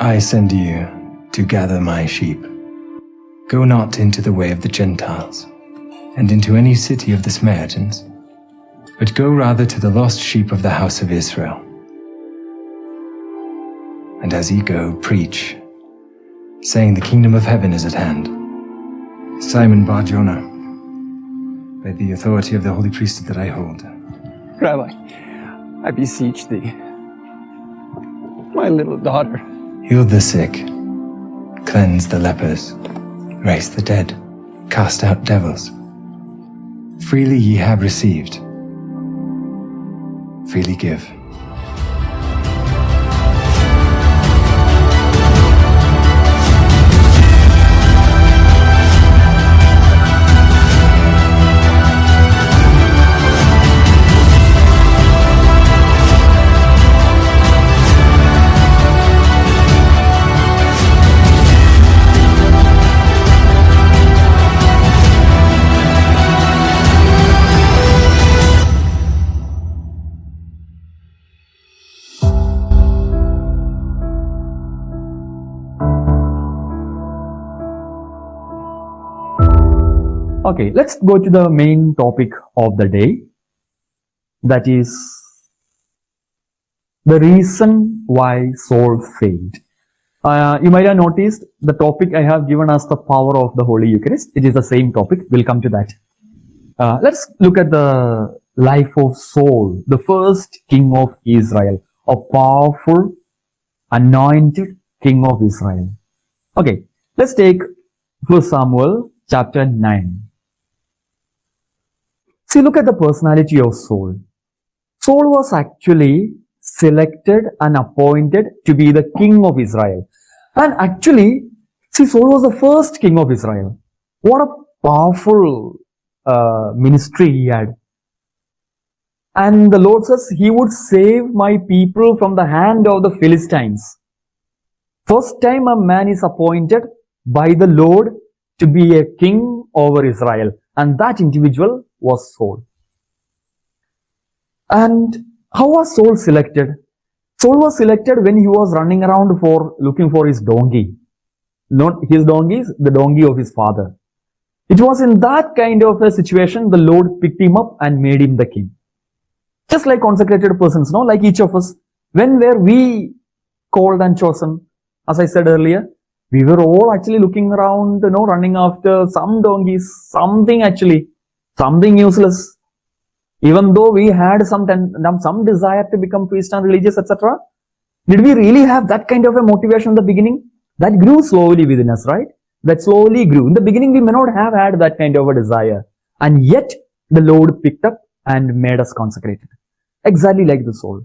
I send you to gather my sheep. Go not into the way of the Gentiles, and into any city of the Samaritans, but go rather to the lost sheep of the house of Israel. And as ye go, preach, saying, the kingdom of heaven is at hand. Simon Bar-Jonah, by the authority of the holy priesthood that I hold. Rabbi, I beseech thee, my little daughter. Heal the sick, cleanse the lepers, raise the dead, cast out devils. Freely ye have received, freely give. Okay, let's go to the main topic of the day. That is the reason why Saul failed. You might have noticed the topic I have given us the power of the Holy Eucharist. It is the same topic. We'll come to that. Let's look at the life of Saul, the first king of Israel, a powerful, anointed king of Israel. Okay, let's take 1 Samuel chapter 9. See, look at the personality of Saul. Saul was actually selected and appointed to be the king of Israel. And actually, see, Saul was the first king of Israel. What a powerful ministry he had. And the Lord says, he would save my people from the hand of the Philistines. First time a man is appointed by the Lord to be a king over Israel. And that individual was Saul. And how was Saul selected? Saul was selected when he was running around looking for his donkey. Not his donkey, the donkey of his father. It was in that kind of a situation the Lord picked him up and made him the king. Just like consecrated persons, no? Like each of us. When were we called and chosen? As I said earlier, we were all actually looking around, running after some donkeys, something useless. Even though we had some desire to become priest and religious, etc., did we really have that kind of a motivation in the beginning? That grew slowly within us, right? That slowly grew. In the beginning, we may not have had that kind of a desire. And yet, the Lord picked up and made us consecrated. Exactly like the soul.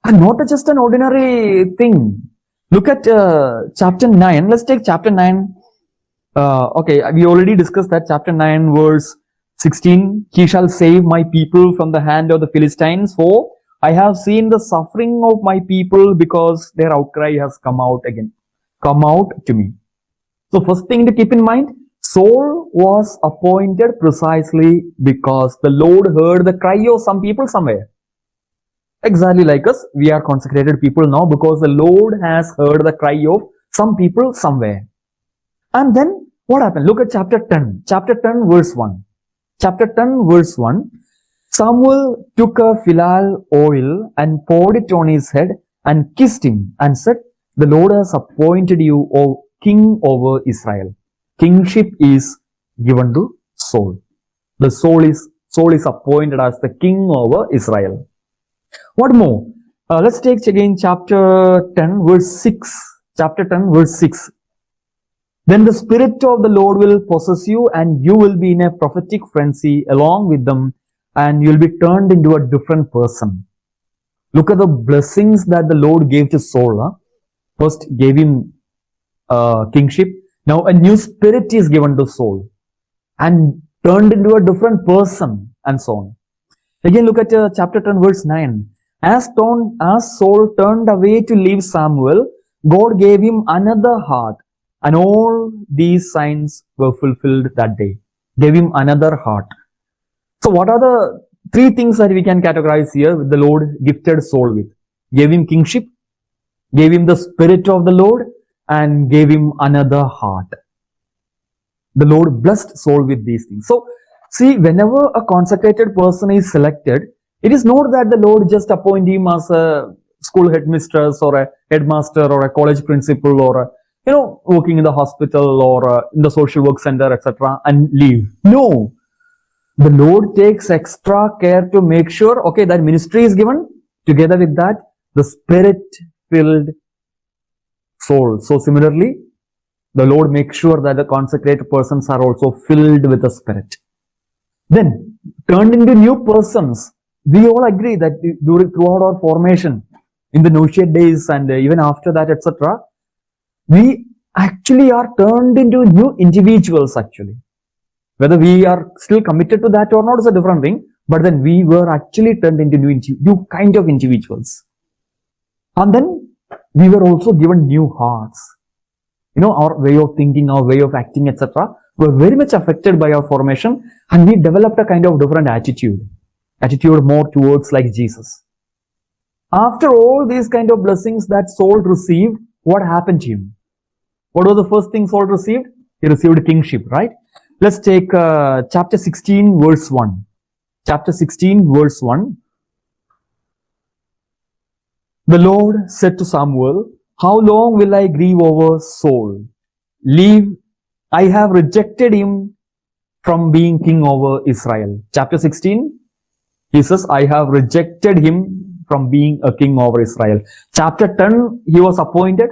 And not just an ordinary thing. Look at chapter 9. Let's take chapter 9. Okay, we already discussed that. Chapter 9 verse 16. He shall save my people from the hand of the Philistines. For I have seen the suffering of my people because their outcry has come out to me. So first thing to keep in mind, Saul was appointed precisely because the Lord heard the cry of some people somewhere. Exactly like us, we are consecrated people now because the Lord has heard the cry of some people somewhere. And then what happened? Look at chapter 10. Chapter 10 verse 1. Chapter 10 verse 1. Samuel took a philal oil and poured it on his head and kissed him and said, the Lord has appointed you, O king over Israel. Kingship is given to Saul. The Saul is appointed as the king over Israel. What more? Let's take again chapter 10 verse 6. Chapter 10 verse 6. Then the Spirit of the Lord will possess you and you will be in a prophetic frenzy along with them and you'll be turned into a different person. Look at the blessings that the Lord gave to Saul. Huh? First gave him kingship. Now a new spirit is given to Saul and turned into a different person and so on. Again, look at chapter 10 verse 9. As Saul turned away to leave Samuel, God gave him another heart, and all these signs were fulfilled that day. Gave him another heart. So what are the three things that we can categorize here with the Lord gifted Saul with? Gave him kingship, gave him the Spirit of the Lord, and gave him another heart. The Lord blessed Saul with these things. So, see, whenever a consecrated person is selected, it is not that the Lord just appoint him as a school headmistress or a headmaster or a college principal or a, working in the hospital or in the social work center, etc., and leave. No. The Lord takes extra care to make sure, okay, that ministry is given. Together with that, the Spirit-filled soul. So similarly, the Lord makes sure that the consecrated persons are also filled with the Spirit. Then, turned into new persons. We all agree that throughout our formation, in the novitiate days and even after that, etc., we actually are turned into new individuals actually. Whether we are still committed to that or not is a different thing, but then we were actually turned into new kind of individuals. And then we were also given new hearts. Our way of thinking, our way of acting, etc., were very much affected by our formation, and we developed a kind of different attitude more towards like Jesus. After all these kind of blessings that Saul received, what happened to him? What was the first thing Saul received? He received kingship, right? Let's take chapter 16, verse 1. Chapter 16, verse 1. The Lord said to Samuel, "How long will I grieve over Saul? I have rejected him from being king over Israel." Chapter 16, he says, "I have rejected him from being a king over Israel." Chapter 10, he was appointed.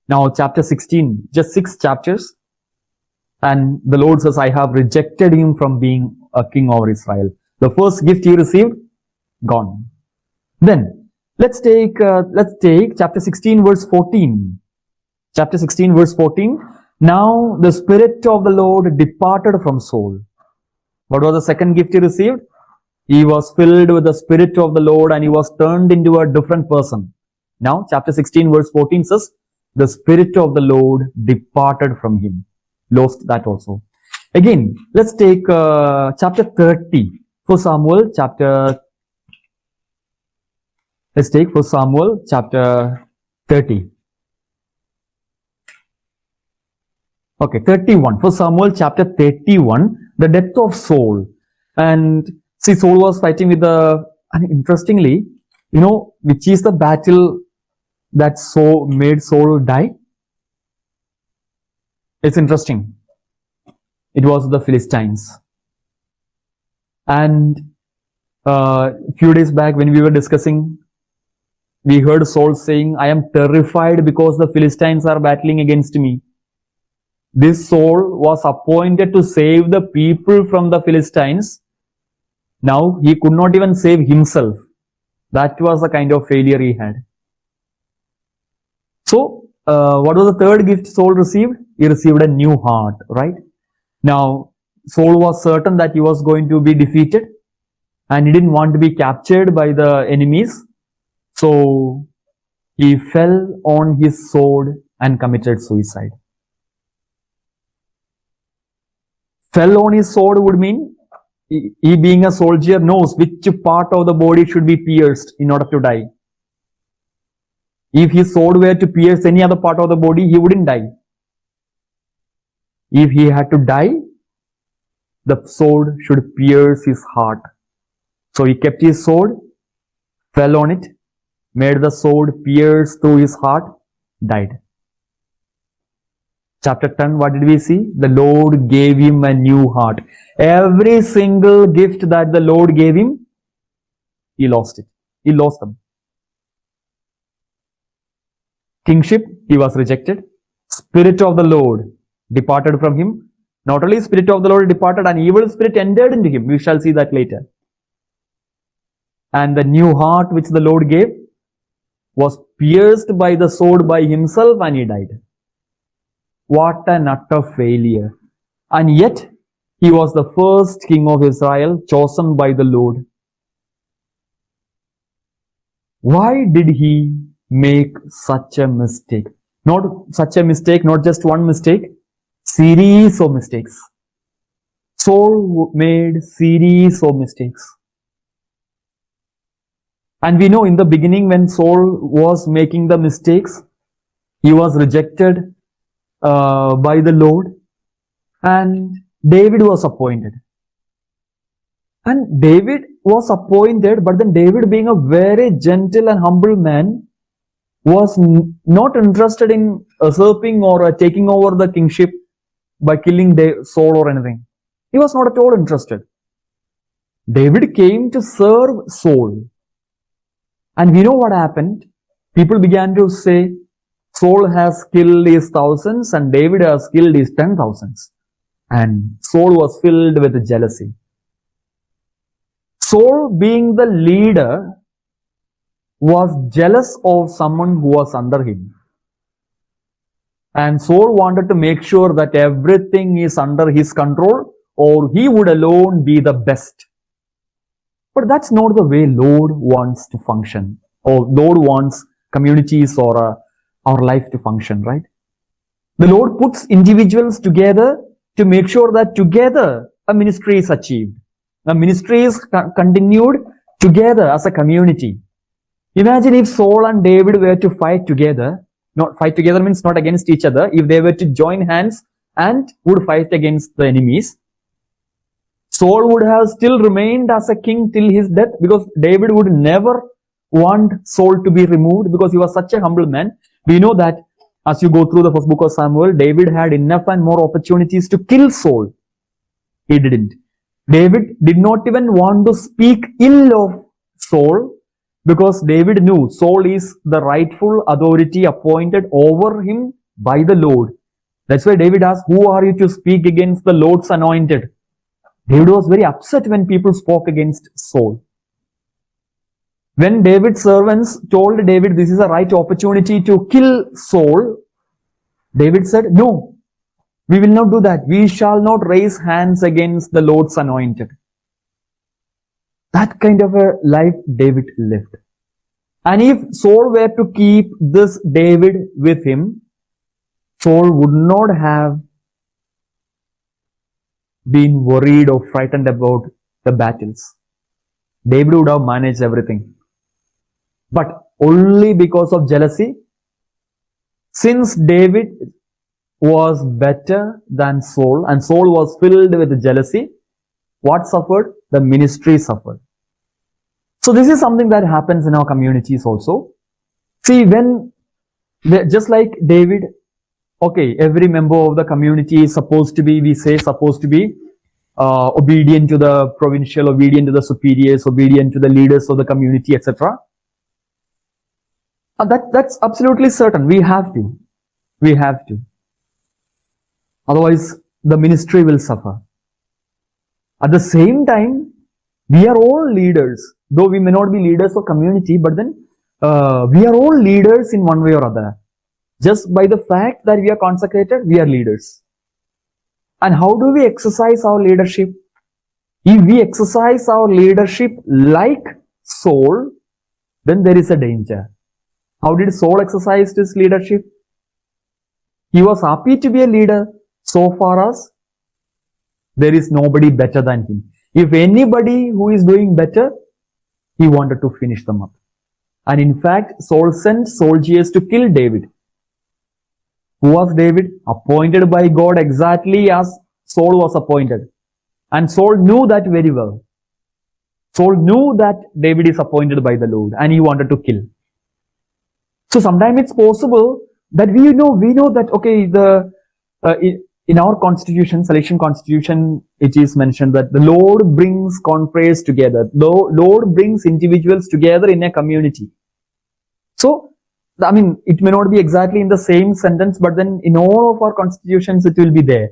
Now chapter 16, just 6 chapters. And the Lord says, "I have rejected him from being a king over Israel." The first gift he received, gone. Then, let's take chapter 16, verse 14. Chapter 16, verse 14. Now the Spirit of the Lord departed from Saul. What was the second gift he received? He was filled with the Spirit of the Lord and he was turned into a different person. Now, chapter 16, verse 14 says, the Spirit of the Lord departed from him. Lost that also. Again, let's take chapter 30. Let's take 1 Samuel chapter 30. Okay, 31. 1 Samuel chapter 31, the death of Saul. And see, Saul was fighting with and interestingly, which is the battle that made Saul die? It's interesting. It was the Philistines. And a few days back when we were discussing, we heard Saul saying, "I am terrified because the Philistines are battling against me." This Saul was appointed to save the people from the Philistines. Now he could not even save himself. That was the kind of failure he had. So, what was the third gift Saul received? He received a new heart, right? Now, Saul was certain that he was going to be defeated and he didn't want to be captured by the enemies. So, he fell on his sword and committed suicide. Fell on his sword would mean he being a soldier knows which part of the body should be pierced in order to die. If his sword were to pierce any other part of the body, he wouldn't die. If he had to die, the sword should pierce his heart. So he kept his sword, fell on it, made the sword pierce through his heart, died. Chapter 10, what did we see? The Lord gave him a new heart. Every single gift that the Lord gave him, he lost it. He lost them. Kingship, he was rejected. Spirit of the Lord departed from him. Not only Spirit of the Lord departed, an evil spirit entered into him. We shall see that later. And the new heart which the Lord gave was pierced by the sword by himself and he died. What an utter failure. And yet, he was the first king of Israel chosen by the Lord. Why did he make such a mistake? Not such a mistake, not just one mistake, series of mistakes. Saul made series of mistakes. And we know in the beginning when Saul was making the mistakes, he was rejected by the Lord, and David was appointed. And David was appointed, but then David, being a very gentle and humble man, was not interested in usurping or taking over the kingship by killing Saul or anything. He was not at all interested. David came to serve Saul. And we know what happened. People began to say, Saul has killed his thousands and David has killed his 10,000s. And Saul was filled with jealousy. Saul, being the leader, was jealous of someone who was under him. And Saul wanted to make sure that everything is under his control, or he would alone be the best. But that's not the way Lord wants to function, or Lord wants communities or our life to function, right? The Lord puts individuals together to make sure that together a ministry is achieved. A ministry is continued together as a community. Imagine if Saul and David were to fight together. Not fight together means not against each other. If they were to join hands and would fight against the enemies, Saul would have still remained as a king till his death, because David would never want Saul to be removed because he was such a humble man. We know that as you go through the first book of Samuel, David had enough and more opportunities to kill Saul. He didn't. David did not even want to speak ill of Saul, because David knew Saul is the rightful authority appointed over him by the Lord. That's why David asked, who are you to speak against the Lord's anointed? David was very upset when people spoke against Saul. When David's servants told David this is a right opportunity to kill Saul, David said, no, we will not do that. We shall not raise hands against the Lord's anointed. That kind of a life David lived. And if Saul were to keep this David with him, Saul would not have been worried or frightened about the battles. David would have managed everything. But only because of jealousy, since David was better than Saul and Saul was filled with jealousy, what suffered? The ministry suffered. So this is something that happens in our communities also. See, just like David, okay, every member of the community is supposed to be, obedient to the provincial, obedient to the superiors, obedient to the leaders of the community, etc. That's absolutely certain. We have to. Otherwise, the ministry will suffer. At the same time, we are all leaders. Though we may not be leaders of community, but then we are all leaders in one way or other. Just by the fact that we are consecrated, we are leaders. And how do we exercise our leadership? If we exercise our leadership like Saul, then there is a danger. How did Saul exercise his leadership? He was happy to be a leader so far as there is nobody better than him. If anybody who is doing better, he wanted to finish them up. And in fact, Saul sent soldiers to kill David. Who was David? Appointed by God exactly as Saul was appointed. And Saul knew that very well. Saul knew that David is appointed by the Lord and he wanted to kill. So sometimes it's possible that we know that, okay, in our constitution, selection constitution, it is mentioned that the Lord brings confreres together. The Lord brings individuals together in a community. So, I mean, it may not be exactly in the same sentence, but then in all of our constitutions, it will be there.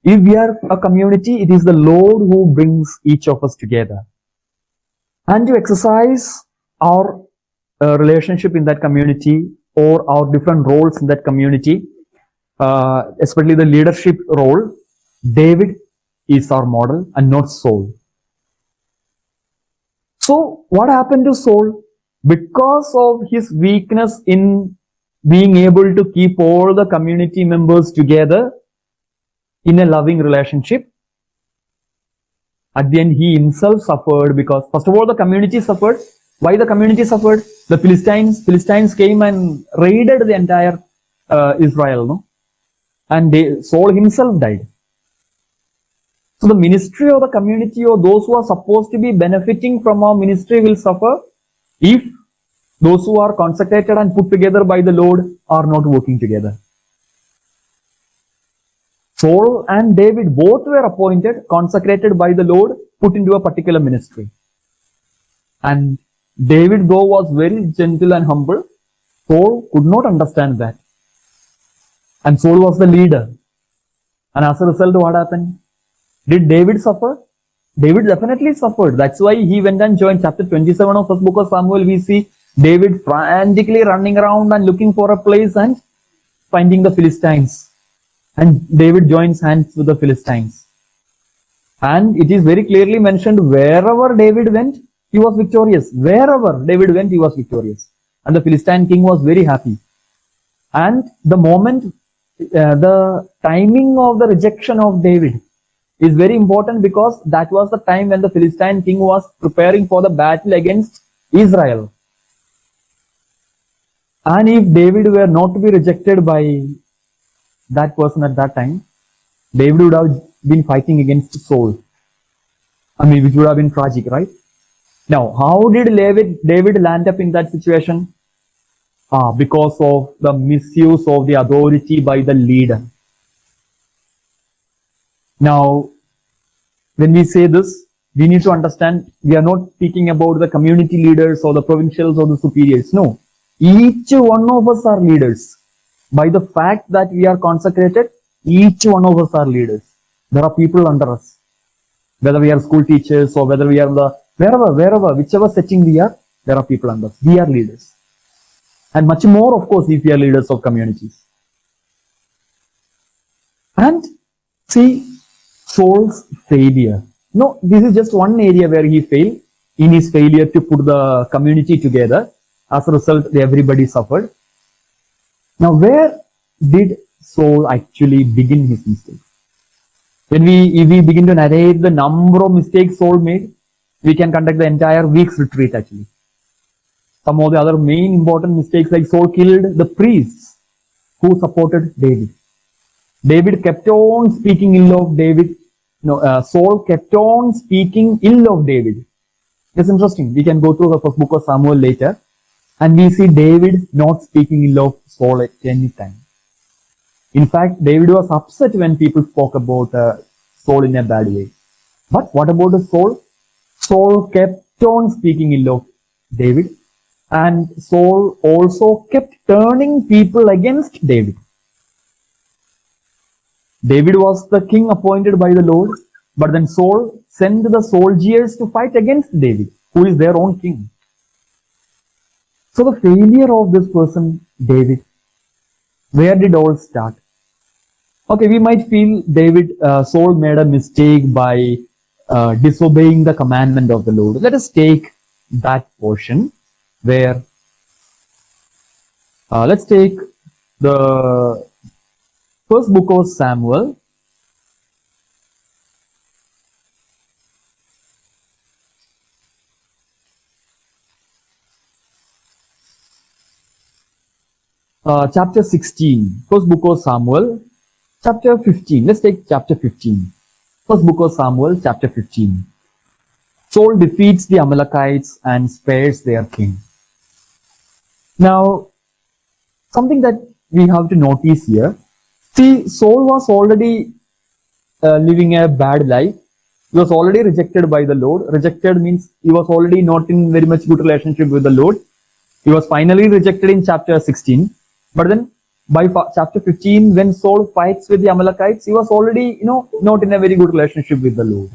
If we are a community, it is the Lord who brings each of us together. And to exercise our relationship in that community or our different roles in that community, especially the leadership role, David is our model and not Saul. So what happened to Saul? Because of his weakness in being able to keep all the community members together in a loving relationship, at the end he himself suffered, because first of all the community suffered Why the community suffered? The Philistines came and raided the entire Israel, no? And Saul himself died. So the ministry of the community or those who are supposed to be benefiting from our ministry will suffer if those who are consecrated and put together by the Lord are not working together. Saul and David both were appointed, consecrated by the Lord, put into a particular ministry. And David, though was very gentle and humble, Saul could not understand that. And Saul was the leader. And as a result, what happened? Did David suffer? David definitely suffered. That's why he went and joined chapter 27 of first book of Samuel. We see David frantically running around and looking for a place and finding the Philistines. And David joins hands with the Philistines. And it is very clearly mentioned, wherever David went, he was victorious. Wherever David went, he was victorious. And the Philistine king was very happy. And the moment, the timing of the rejection of David is very important, because that was the time when the Philistine king was preparing for the battle against Israel. And if David were not to be rejected by that person at that time, David would have been fighting against Saul. Which would have been tragic, right? Now, how did David land up in that situation? Because of the misuse of the authority by the leader. Now, when we say this, we need to understand, we are not speaking about the community leaders or the provincials or the superiors. No. Each one of us are leaders. By the fact that we are consecrated, each one of us are leaders. There are people under us. Whether we are school teachers or whether we are wherever, whichever setting we are, there are people under us. We are leaders. And much more, of course, if we are leaders of communities. And see, Saul's failure. No, this is just one area where he failed in his failure to put the community together. As a result, everybody suffered. Now, where did Saul actually begin his mistakes? If we begin to narrate the number of mistakes Saul made, we can conduct the entire week's retreat actually. Some of the other main important mistakes, like Saul killed the priests who supported David. David kept on speaking ill of David. Saul kept on speaking ill of David. It's interesting. We can go to the first book of Samuel later, and we see David not speaking ill of Saul at any time. In fact, David was upset when people spoke about Saul in a bad way. But what about Saul? Saul kept on speaking ill of David, and Saul also kept turning people against David. David was the king appointed by the Lord, but then Saul sent the soldiers to fight against David, who is their own king. So the failure of this person, David, where did all start? Okay, we might feel Saul made a mistake by disobeying the commandment of the Lord. Let us take that portion where, let's take the first book of Samuel. Chapter 16, first book of Samuel, chapter 15. Let's take chapter 15. First book of Samuel, chapter 15. Saul defeats the Amalekites and spares their king. Now, something that we have to notice here. See, Saul was already living a bad life. He was already rejected by the Lord. Rejected means he was already not in very much good relationship with the Lord. He was finally rejected in chapter 16. But then by chapter 15, when Saul fights with the Amalekites, he was already, not in a very good relationship with the Lord.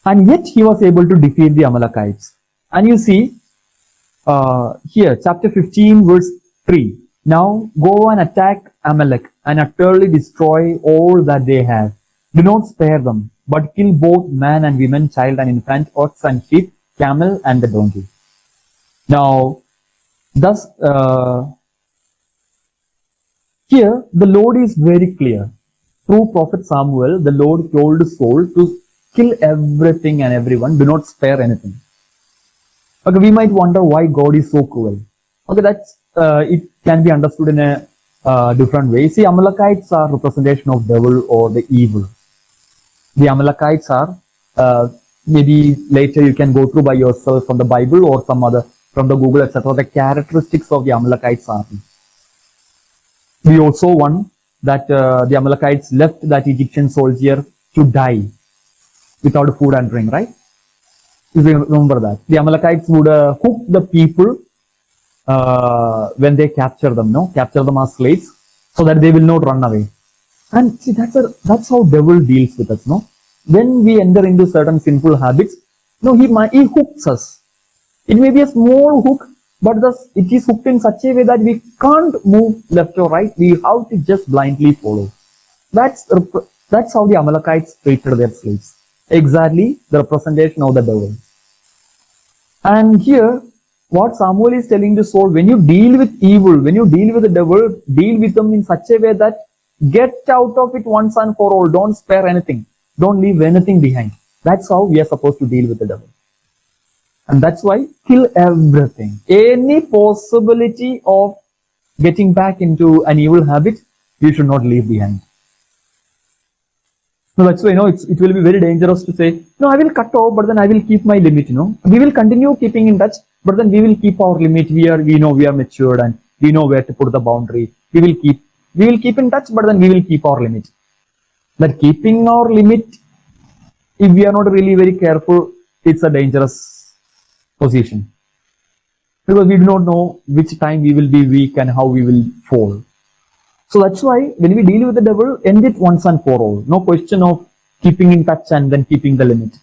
And yet he was able to defeat the Amalekites. And you see, here, chapter 15, verse 3. Now go and attack Amalek and utterly destroy all that they have. Do not spare them, but kill both man and woman, child and infant, ox and sheep, camel and the donkey. Now, thus, here, the Lord is very clear. Through prophet Samuel, the Lord told Saul to kill everything and everyone. Do not spare anything. Okay, we might wonder why God is so cruel. Okay, that's it can be understood in a different way. See, Amalekites are representation of devil or the evil. The Amalekites are maybe later you can go through by yourself from the Bible or some other from the Google, etc. The characteristics of the Amalekites are. We also want that the Amalekites left that Egyptian soldier to die without food and drink, right? If you remember that. The Amalekites would hook the people when they capture them, capture them as slaves, so that they will not run away. And see, that's how devil deals with us, When we enter into certain sinful habits, he hooks us. It may be a small hook, but it is hooked in such a way that we can't move left or right. We have to just blindly follow. That's how the Amalekites treated their slaves. Exactly the representation of the devil. And here, what Samuel is telling to Saul, when you deal with evil, when you deal with the devil, deal with them in such a way that get out of it once and for all. Don't spare anything. Don't leave anything behind. That's how we are supposed to deal with the devil. And that's why kill everything. Any possibility of getting back into an evil habit, you should not leave behind. No, that's why, it will be very dangerous to say, no, I will cut off, but then I will keep my limit, We will continue keeping in touch, but then we will keep our limit. We are matured and we know where to put the boundary. We will keep in touch, but then we will keep our limit. But keeping our limit, if we are not really very careful, it's a dangerous position. Because we do not know which time we will be weak and how we will fall. So that's why when we deal with the devil, end it once and for all. No question of keeping in touch and then keeping the limit.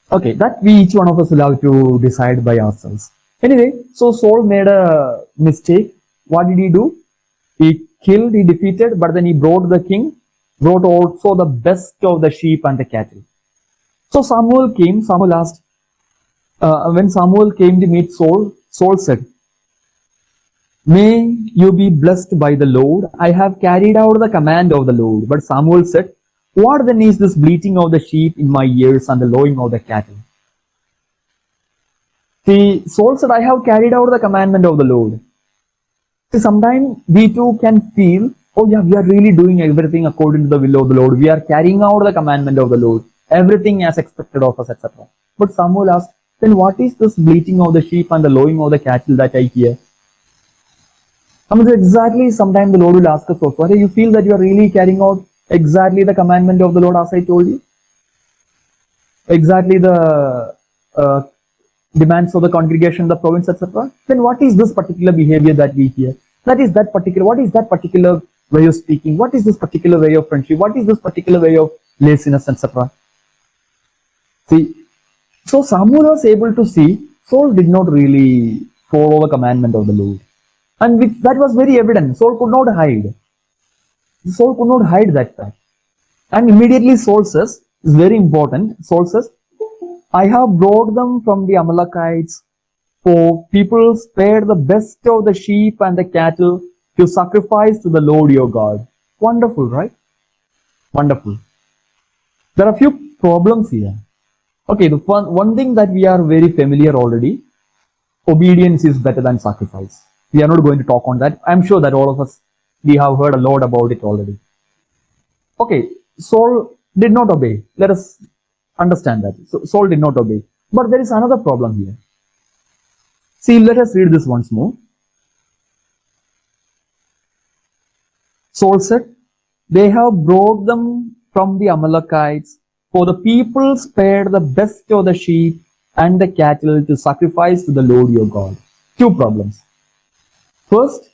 Okay, that each one of us will have to decide by ourselves. Anyway, so Saul made a mistake. What did he do? He killed, he defeated, but then he brought the king, brought also the best of the sheep and the cattle. So Samuel asked, when Samuel came to meet Saul, Saul said, "May you be blessed by the Lord. I have carried out the command of the Lord." But Samuel said, "What then is this bleating of the sheep in my ears and the lowing of the cattle?" See, Saul said, "I have carried out the commandment of the Lord." See, sometimes we too can feel, oh yeah, we are really doing everything according to the will of the Lord. We are carrying out the commandment of the Lord. Everything as expected of us, etc. But Samuel asked, then what is this bleating of the sheep and the lowing of the cattle that I hear? Exactly, sometimes the Lord will ask us also, you feel that you are really carrying out exactly the commandment of the Lord as I told you? Exactly the demands of the congregation, the province, etc. Then what is this particular behavior that we hear? What is that particular way of speaking? What is this particular way of friendship? What is this particular way of laziness, etc.? See, so Samuel was able to see Saul did not really follow the commandment of the Lord. And that was very evident. Saul could not hide. Saul could not hide that fact. And immediately Saul says, it's very important, Saul says, I have brought them from the Amalekites, for people spared the best of the sheep and the cattle to sacrifice to the Lord your God. Wonderful, right? Wonderful. There are a few problems here. Okay, the one thing that we are very familiar already, obedience is better than sacrifice. We are not going to talk on that. I'm sure that all of us, we have heard a lot about it already. Okay, Saul did not obey. Let us understand that. So Saul did not obey. But there is another problem here. See, let us read this once more. Saul said, they have brought them from the Amalekites, for the people spared the best of the sheep and the cattle to sacrifice to the Lord your God. Two problems. First,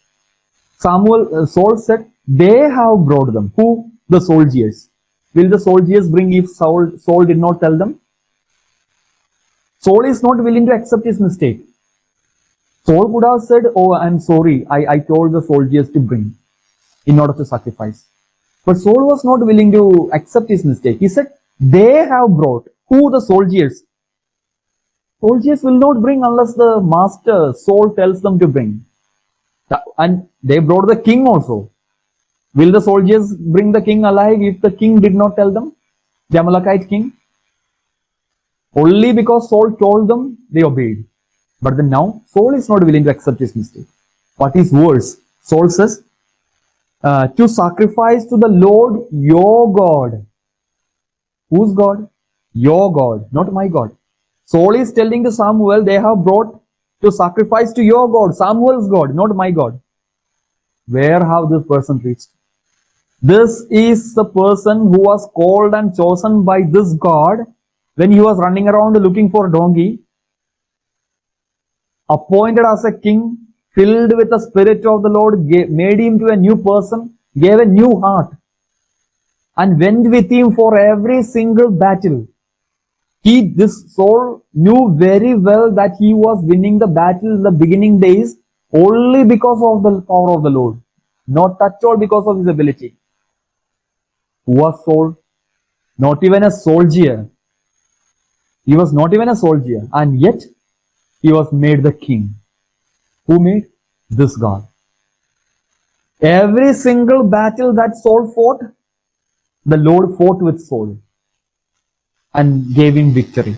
Saul said, they have brought them. Who? The soldiers. Will the soldiers bring if Saul did not tell them? Saul is not willing to accept his mistake. Saul would have said, oh, I'm sorry, I told the soldiers to bring in order to sacrifice. But Saul was not willing to accept his mistake. He said, they have brought. Who? The soldiers. Soldiers will not bring unless the master, Saul, tells them to bring. And they brought the king also. Will the soldiers bring the king alive if the king did not tell them? The Amalekite king? Only because Saul told them, they obeyed. But then now, Saul is not willing to accept his mistake. What is worse? Saul says, to sacrifice to the Lord your God. Whose God? Your God, not my God. Saul is telling to Samuel, they have brought to sacrifice to your God, Samuel's God, not my God. Where have this person reached? This is the person who was called and chosen by this God when he was running around looking for a donkey, appointed as a king, filled with the Spirit of the Lord, made him to a new person, gave a new heart, and went with him for every single battle. This Saul knew very well that he was winning the battle in the beginning days only because of the power of the Lord, not at all because of his ability. Who was Saul? Not even a soldier. He was not even a soldier, and yet he was made the king. Who made? This God. Every single battle that Saul fought, the Lord fought with Saul and gave him victory.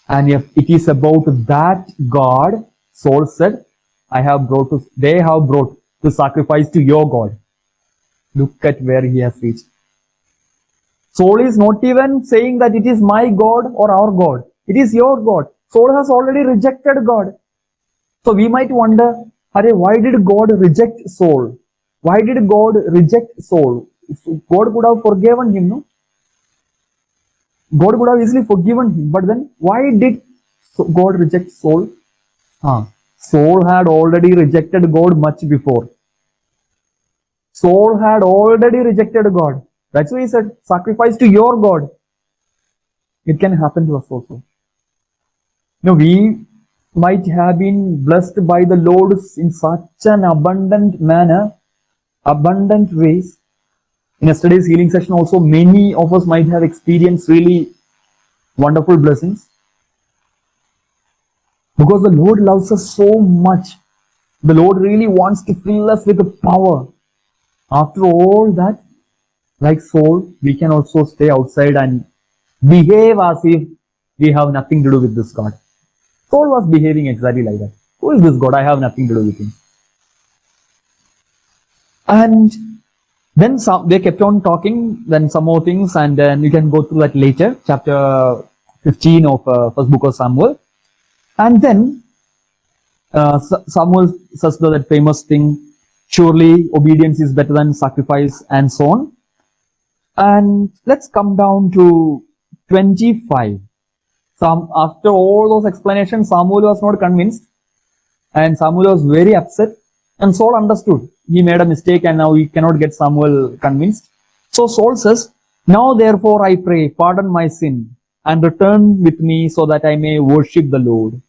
And if it is about that God, Saul said, they have brought to sacrifice to your God. Look at where he has reached. Saul is not even saying that it is my God or our God. It is your God. Saul has already rejected God. So we might wonder, why did God reject Saul? Why did God reject Saul? God could have forgiven him, no? God could have easily forgiven him. But then, why did God reject Saul? Saul had already rejected God much before. Saul had already rejected God. That's why he said, sacrifice to your God. It can happen to us also. Now, we might have been blessed by the Lord in such an abundant manner, abundant ways. In yesterday's healing session also, many of us might have experienced really wonderful blessings. Because the Lord loves us so much. The Lord really wants to fill us with the power. After all that, like Saul, we can also stay outside and behave as if we have nothing to do with this God. Saul was behaving exactly like that. Who is this God? I have nothing to do with him. And then they kept on talking, then some more things, and then you can go through that later, chapter 15 of first book of Samuel. And then Samuel says that famous thing, surely obedience is better than sacrifice, and so on. And let's come down to 25. After all those explanations, Samuel was not convinced, and Samuel was very upset, and Saul understood. He made a mistake, and now he cannot get Samuel convinced. So Saul says, now therefore I pray, pardon my sin, and return with me so that I may worship the Lord.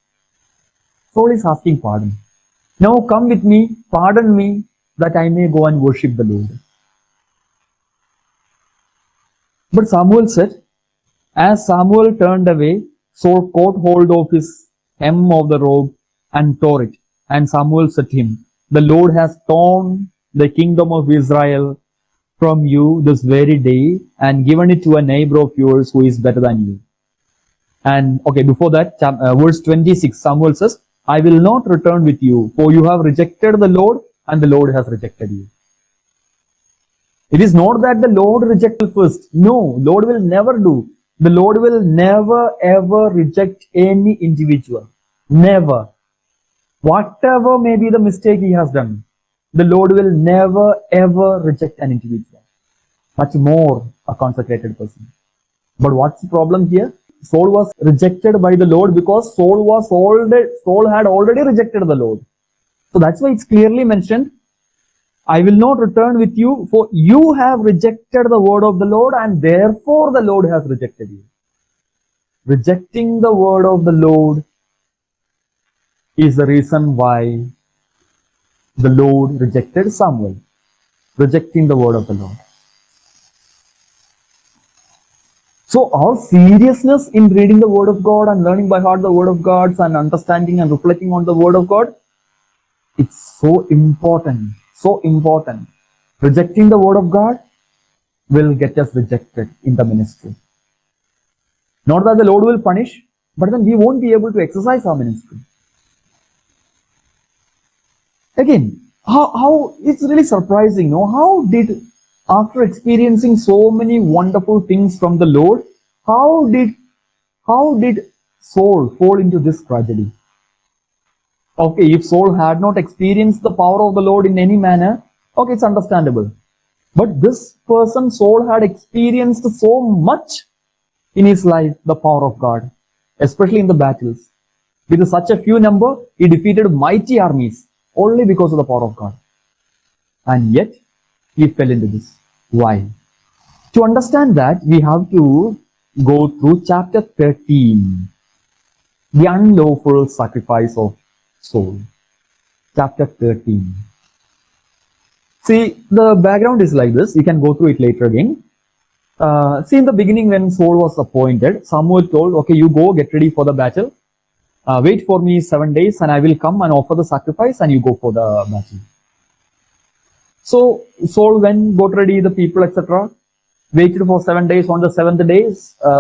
Saul is asking pardon. Now come with me, pardon me, that I may go and worship the Lord. But Samuel said, as Samuel turned away, Saul caught hold of his hem of the robe and tore it. And Samuel said to him, the Lord has torn the kingdom of Israel from you this very day and given it to a neighbor of yours who is better than you. And okay, before that, verse 26, Samuel says, I will not return with you, for you have rejected the Lord, and the Lord has rejected you. It is not that the Lord rejected first. No, Lord will never do. The Lord will never ever reject any individual. Never. Whatever may be the mistake he has done, the Lord will never ever reject an individual. Much more a consecrated person. But what's the problem here? Saul was rejected by the Lord because Saul had already rejected the Lord. So that's why it's clearly mentioned, I will not return with you, for you have rejected the word of the Lord, and therefore the Lord has rejected you. Rejecting the word of the Lord is the reason why the Lord rejected Samuel. Rejecting the word of the Lord. So our seriousness in reading the word of God and learning by heart the word of God and understanding and reflecting on the word of God, it's so important. So important. Rejecting the word of God will get us rejected in the ministry. Not that the Lord will punish, but then we won't be able to exercise our ministry. Again, how it's really surprising, no? How did, after experiencing so many wonderful things from the Lord, how did Saul fall into this tragedy? Okay, if Saul had not experienced the power of the Lord in any manner, okay, it's understandable. But this person, Saul, had experienced so much in his life, the power of God, especially in the battles. With such a few number, he defeated mighty armies only because of the power of God. And yet, he fell into this. Why? To understand that, we have to go through chapter 13, the unlawful sacrifice of Saul. Chapter 13. See, the background is like this. You can go through it later again. See, in the beginning when Saul was appointed, Samuel told, okay, you go get ready for the battle. Wait for me 7 days and I will come and offer the sacrifice and you go for the battle. So Saul went, got ready, the people, etc. Waited for 7 days. On the 7th day,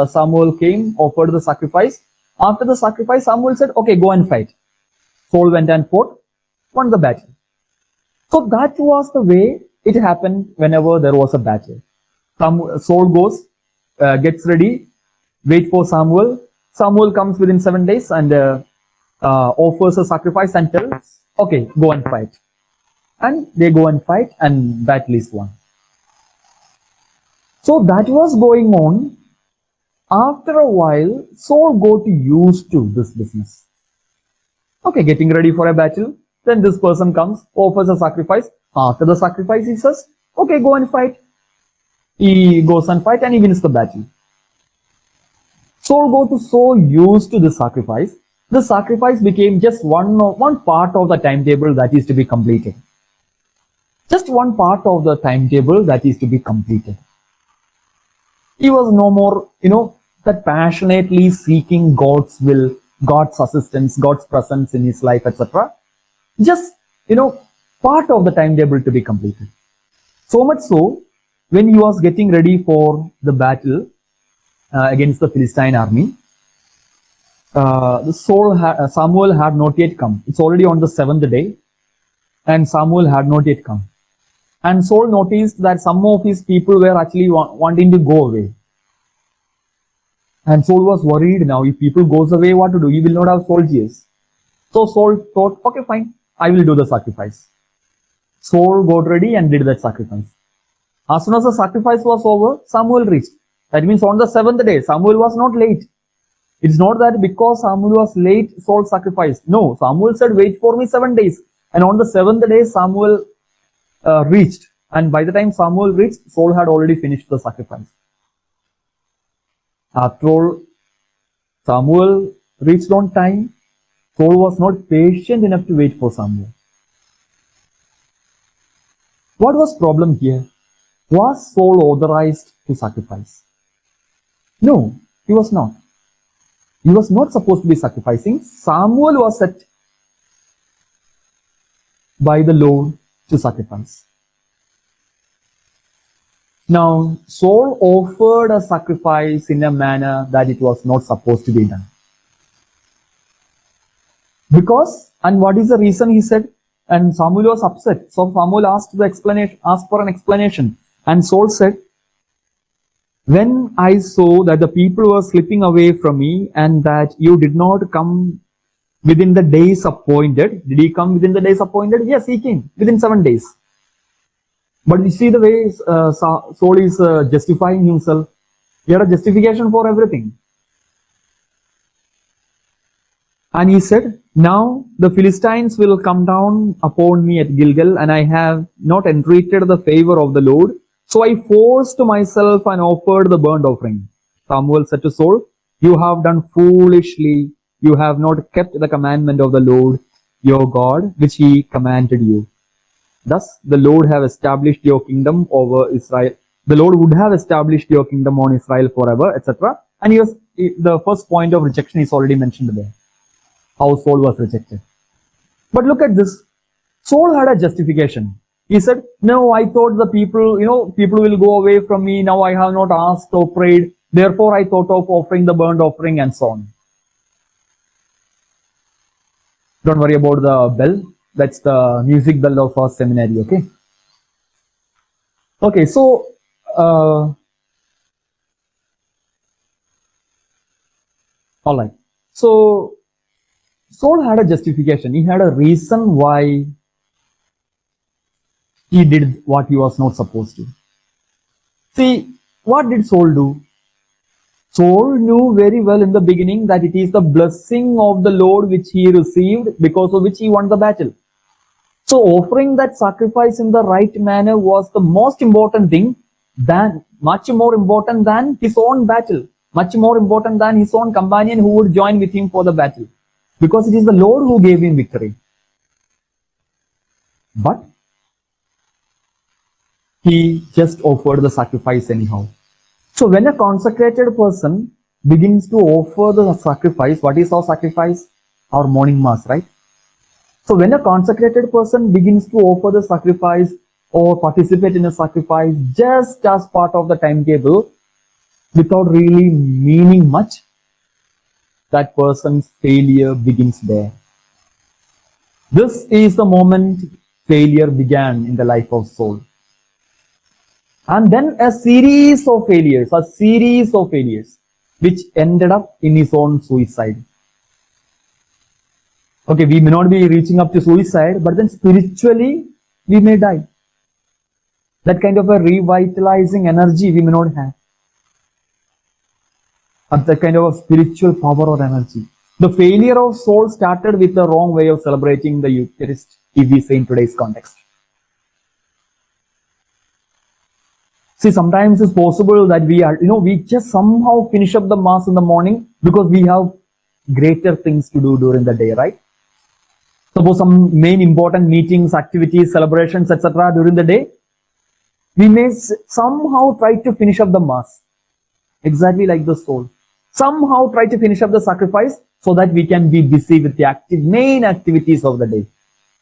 Samuel came, offered the sacrifice. After the sacrifice, Samuel said, okay, go and fight. Saul went and fought, won the battle. So that was the way it happened whenever there was a battle. Saul goes, gets ready, wait for Samuel. Samuel comes within 7 days and offers a sacrifice and tells, okay, go and fight. And they go and fight and battle is won. So that was going on. After a while, Saul got used to this business. Okay, getting ready for a battle. Then this person comes, offers a sacrifice. After the sacrifice, he says, okay, go and fight. He goes and fight and he wins the battle. Saul got so used to the sacrifice. The sacrifice became just one part of the timetable that is to be completed. Just one part of the timetable that is to be completed. He was no more, that passionately seeking God's will, God's assistance, God's presence in his life, etc. Just, part of the timetable to be completed. So much so, when he was getting ready for the battle against the Philistine army, Samuel had not yet come. It's already on the 7th day, and Samuel had not yet come. And Saul noticed that some of his people were actually wanting to go away. And Saul was worried now, if people goes away, what to do? He will not have soldiers. So Saul thought, okay, fine, I will do the sacrifice. Saul got ready and did that sacrifice. As soon as the sacrifice was over, Samuel reached. That means on the 7th day, Samuel was not late. It's not that because Samuel was late, Saul sacrificed. No, Samuel said, wait for me 7 days. And on the 7th day, Samuel reached. And by the time Samuel reached, Saul had already finished the sacrifice. After all, Samuel reached on time. Saul was not patient enough to wait for Samuel. What was the problem here? Was Saul authorized to sacrifice? No, he was not. He was not supposed to be sacrificing. Samuel was set by the Lord to sacrifice. Now, Saul offered a sacrifice in a manner that it was not supposed to be done. Because, and what is the reason he said? And Samuel was upset. So Samuel asked for an explanation. And Saul said, when I saw that the people were slipping away from me and that you did not come within the days appointed. Did he come within the days appointed? Yes, he came within 7 days. But you see the way Saul is justifying himself. He had a justification for everything. And he said, now the Philistines will come down upon me at Gilgal, and I have not entreated the favor of the Lord. So I forced myself and offered the burnt offering. Samuel said to Saul, you have done foolishly. You have not kept the commandment of the Lord your God, which he commanded you. Thus, the Lord have established your kingdom over Israel. The Lord would have established your kingdom on Israel forever, etc. And the first point of rejection is already mentioned there. How Saul was rejected. But look at this. Saul had a justification. He said, no, I thought the people, people will go away from me. Now I have not asked or prayed. Therefore, I thought of offering the burnt offering and so on. Don't worry about the bell. That's the music bell of our seminary, okay? Okay, so all right. So Saul had a justification. He had a reason why he did what he was not supposed to. See, what did Saul do? Saul knew very well in the beginning that it is the blessing of the Lord which he received, because of which he won the battle. So offering that sacrifice in the right manner was the most important thing, much more important than his own battle, much more important than his own companion who would join with him for the battle, because it is the Lord who gave him victory. But he just offered the sacrifice anyhow. So when a consecrated person begins to offer the sacrifice, what is our sacrifice? Our morning mass, right? So when a consecrated person begins to offer the sacrifice or participate in a sacrifice just as part of the timetable without really meaning much, that person's failure begins there. This is the moment failure began in the life of Saul. And then a series of failures, which ended up in his own suicide. Okay, we may not be reaching up to suicide, but then spiritually we may die. That kind of a revitalizing energy we may not have. But that kind of a spiritual power or energy. The failure of Saul started with the wrong way of celebrating the Eucharist, if we say in today's context. See, sometimes it's possible that we just somehow finish up the Mass in the morning because we have greater things to do during the day, right? Suppose some main important meetings, activities, celebrations, etc. during the day, we may somehow try to finish up the Mass, exactly like the soul. Somehow try to finish up the sacrifice so that we can be busy with the main activities of the day.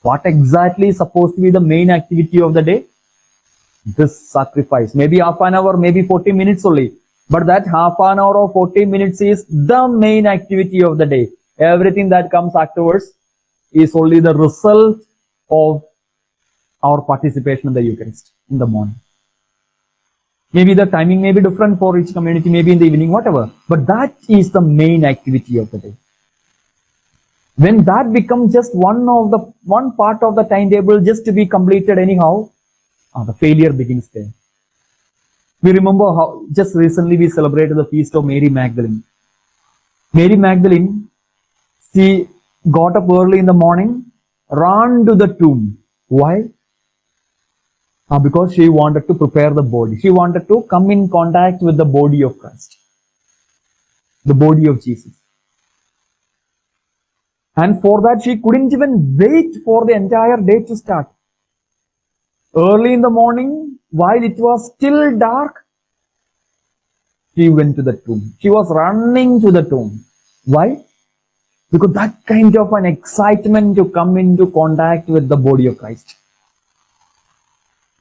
What exactly is supposed to be the main activity of the day? This sacrifice. Maybe half an hour, maybe 40 minutes only. But that half an hour or 40 minutes is the main activity of the day. Everything that comes afterwards is only the result of our participation in the Eucharist in the morning. Maybe the timing may be different for each community, maybe in the evening, whatever. But that is the main activity of the day. When that becomes just one part of the timetable just to be completed anyhow, the failure begins there. We remember how just recently we celebrated the feast of Mary Magdalene. Mary Magdalene, she got up early in the morning, ran to the tomb. Why? Because she wanted to prepare the body. She wanted to come in contact with the body of Christ, the body of Jesus. And for that, she couldn't even wait for the entire day to start. Early in the morning, while it was still dark, she went to the tomb. She was running to the tomb. Why? Because that kind of an excitement to come into contact with the body of Christ.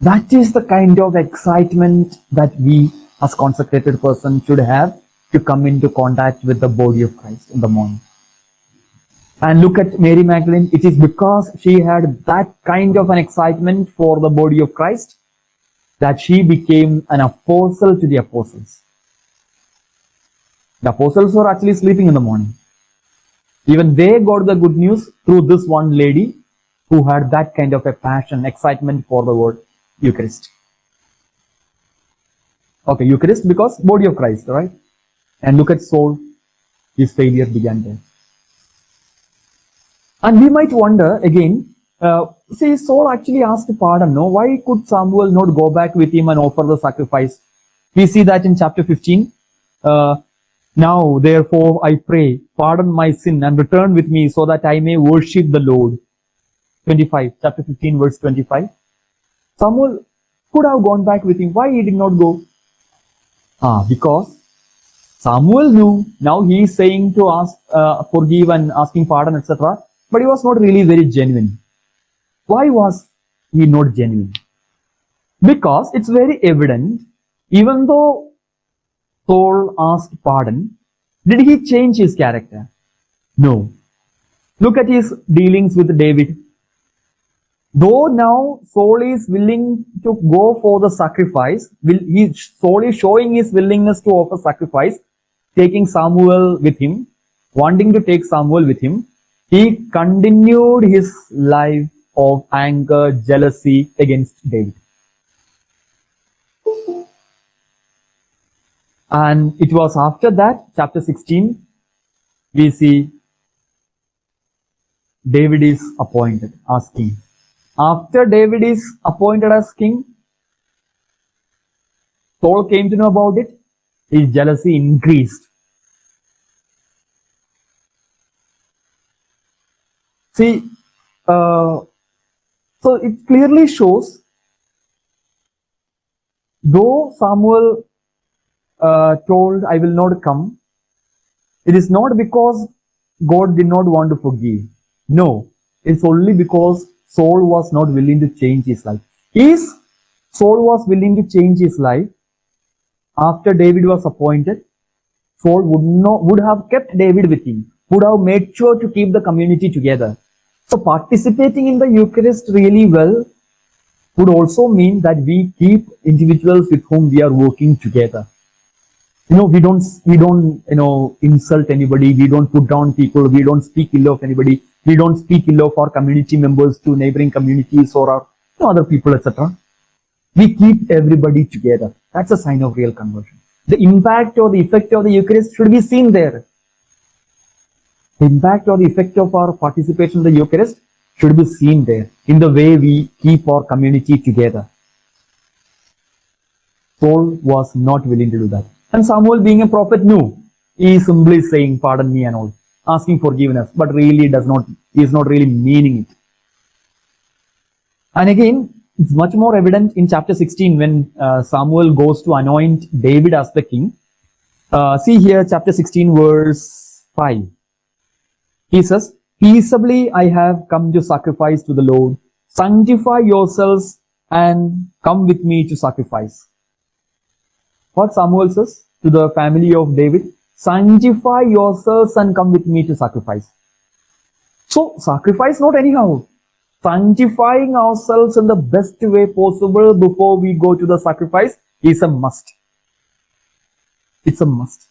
That is the kind of excitement that we as consecrated persons should have to come into contact with the body of Christ in the morning. And look at Mary Magdalene. It is because she had that kind of an excitement for the body of Christ that she became an apostle to the apostles. The apostles were actually sleeping in the morning. Even they got the good news through this one lady who had that kind of a passion, excitement for the word Eucharist. Okay, Eucharist because body of Christ, right? And look at Saul. His failure began there. And we might wonder again, see, Saul actually asked pardon, no? Why could Samuel not go back with him and offer the sacrifice? We see that in chapter 15. Now, therefore, I pray, pardon my sin and return with me so that I may worship the Lord. 25, chapter 15, verse 25. Samuel could have gone back with him. Why he did not go? Because Samuel knew, now he is saying to ask, forgive and asking pardon, etc. But he was not really very genuine. Why was he not genuine? Because it's very evident, even though Saul asked pardon, did he change his character? No. Look at his dealings with David. Though now Saul is willing to go for the sacrifice, Saul is showing his willingness to offer sacrifice, taking Samuel with him, wanting to take Samuel with him, he continued his life of anger, jealousy against David. And it was after that, chapter 16, we see David is appointed as king. After David is appointed as king, Saul came to know about it. His jealousy increased. See, so it clearly shows, though Samuel told, I will not come, it is not because God did not want to forgive. No, it's only because Saul was not willing to change his life. If Saul was willing to change his life after David was appointed, Saul would have kept David with him, would have made sure to keep the community together. So participating in the Eucharist really well would also mean that we keep individuals with whom we are working together. We don't insult anybody, we don't put down people, we don't speak ill of anybody, we don't speak ill of our community members to neighboring communities or our other people, etc. We keep everybody together. That's a sign of real conversion. The impact or the effect of the Eucharist should be seen there. The impact or the effect of our participation in the Eucharist should be seen there in the way we keep our community together. Saul was not willing to do that. And Samuel, being a prophet, knew. He is simply saying, pardon me and all, asking forgiveness, but really he is not really meaning it. And again, it's much more evident in chapter 16 when Samuel goes to anoint David as the king. See here, chapter 16, verse 5. He says, peaceably I have come to sacrifice to the Lord. Sanctify yourselves and come with me to sacrifice. What Samuel says to the family of David, sanctify yourselves and come with me to sacrifice. So sacrifice not anyhow. Sanctifying ourselves in the best way possible before we go to the sacrifice is a must. It's a must.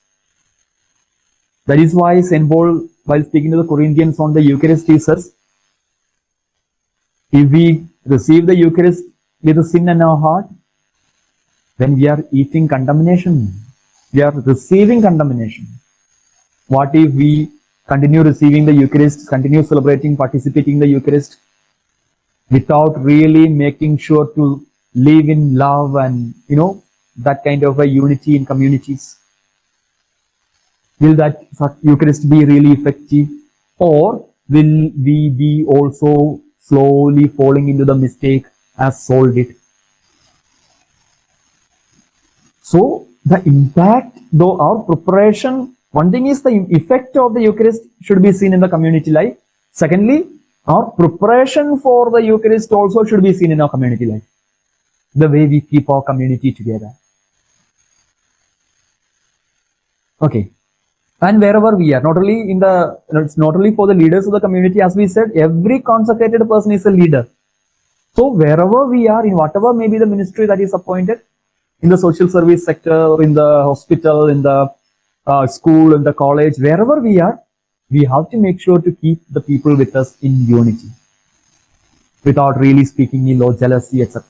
That is why St. Paul, while speaking to the Corinthians on the Eucharist, he says, if we receive the Eucharist with a sin in our heart, then we are eating contamination. We are receiving contamination. What if we continue receiving the Eucharist, continue celebrating, participating in the Eucharist without really making sure to live in love and, that kind of a unity in communities? Will that Eucharist be really effective? Or will we be also slowly falling into the mistake as Saul did? So, the impact, though our preparation, one thing is the effect of the Eucharist should be seen in the community life. Secondly, our preparation for the Eucharist also should be seen in our community life. The way we keep our community together. Okay. And wherever we are, it's not only for the leaders of the community, as we said, every consecrated person is a leader. So wherever we are, in whatever may be the ministry that is appointed, in the social service sector, in the hospital, in the school, in the college, wherever we are, we have to make sure to keep the people with us in unity, without really speaking ill or jealousy, etc.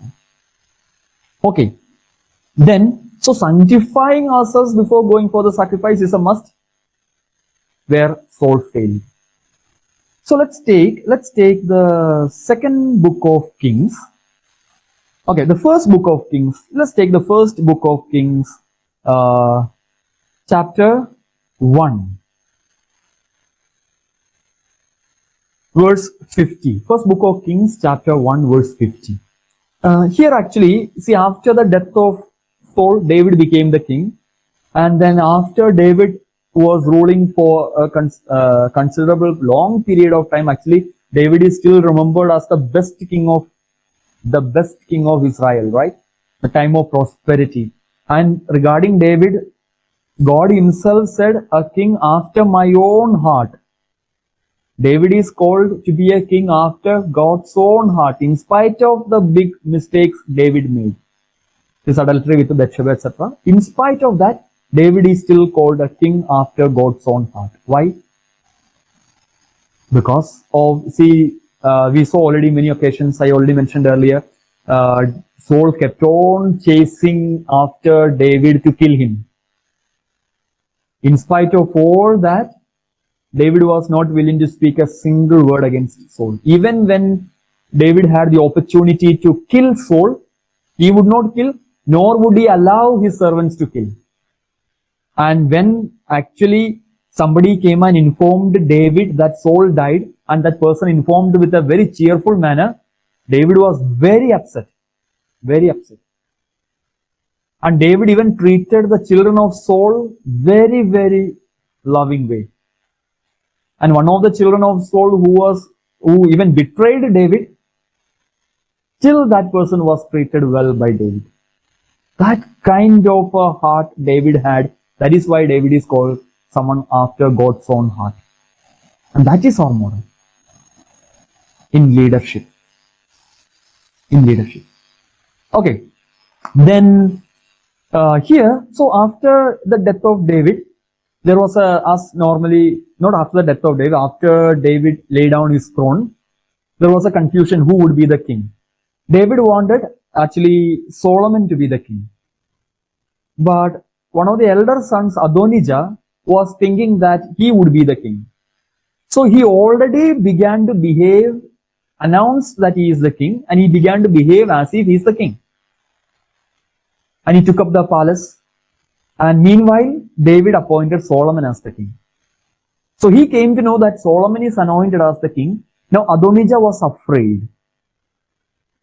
Okay. Then, so sanctifying ourselves before going for the sacrifice is a must, where Saul failed. So let's take the second book of Kings. Okay, the first book of Kings. Let's take the first book of Kings, chapter 1, verse 50. First book of Kings, chapter 1, verse 50. Here actually, see, after the death of Saul, David became the king. And then after David was ruling for a considerable long period of time, actually, David is still remembered as the best king of Israel, right? The time of prosperity. And regarding David, God himself said, a king after my own heart. David is called to be a king after God's own heart, in spite of the big mistakes David made. His adultery with Bathsheba, etc. In spite of that, David is still called a king after God's own heart. Why? Because of, we saw already many occasions, I already mentioned earlier, Saul kept on chasing after David to kill him. In spite of all that, David was not willing to speak a single word against Saul. Even when David had the opportunity to kill Saul, he would not kill, nor would he allow his servants to kill. And when actually somebody came and informed David that Saul died, and that person informed with a very cheerful manner, David was very upset. Very upset. And David even treated the children of Saul very, very loving way. And one of the children of Saul who even betrayed David, still that person was treated well by David. That kind of a heart David had. That is why David is called someone after God's own heart. And that is our model in leadership. In leadership. Okay. Then here, so after the death of David, there was not after the death of David, after David laid down his throne, there was a confusion who would be the king. David wanted actually Solomon to be the king. But one of the elder sons, Adonijah, was thinking that he would be the king. So he already began to behave, announced that he is the king, and he began to behave as if he is the king. And he took up the palace. And meanwhile, David appointed Solomon as the king. So he came to know that Solomon is anointed as the king. Now Adonijah was afraid.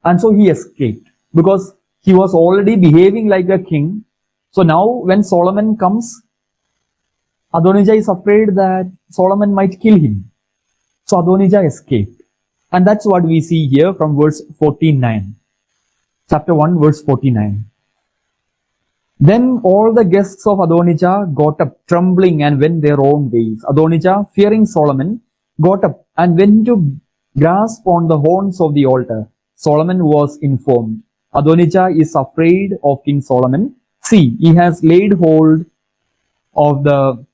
And so he escaped because he was already behaving like a king. So now when Solomon comes, Adonijah is afraid that Solomon might kill him. So Adonijah escaped. And that's what we see here from verse 49. Chapter 1, verse 49. Then all the guests of Adonijah got up trembling and went their own ways. Adonijah, fearing Solomon, got up and went to grasp on the horns of the altar. Solomon was informed. Adonijah is afraid of King Solomon. See, he has laid hold of the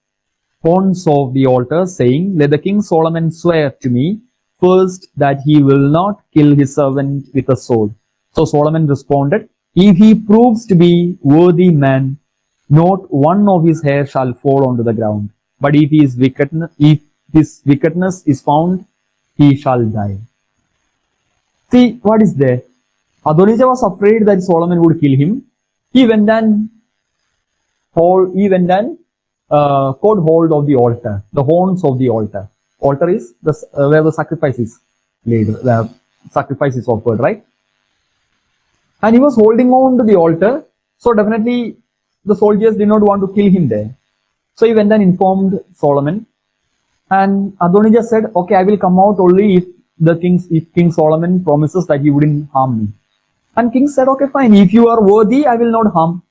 horns of the altar, saying, let the King Solomon swear to me first that he will not kill his servant with a sword. So Solomon responded, if he proves to be worthy man, not one of his hair shall fall onto the ground. But if his wickedness is found, he shall die. See, what is there? Adonijah was afraid that Solomon would kill him. He went and caught hold of the altar, the horns of the altar. Altar is where the sacrifice is laid, the sacrifice is offered, right? And he was holding on to the altar. So definitely the soldiers did not want to kill him there. So he went and informed Solomon. And Adonijah said, okay, I will come out only if King Solomon promises that he wouldn't harm me. And king said, okay, fine. If you are worthy, I will not harm.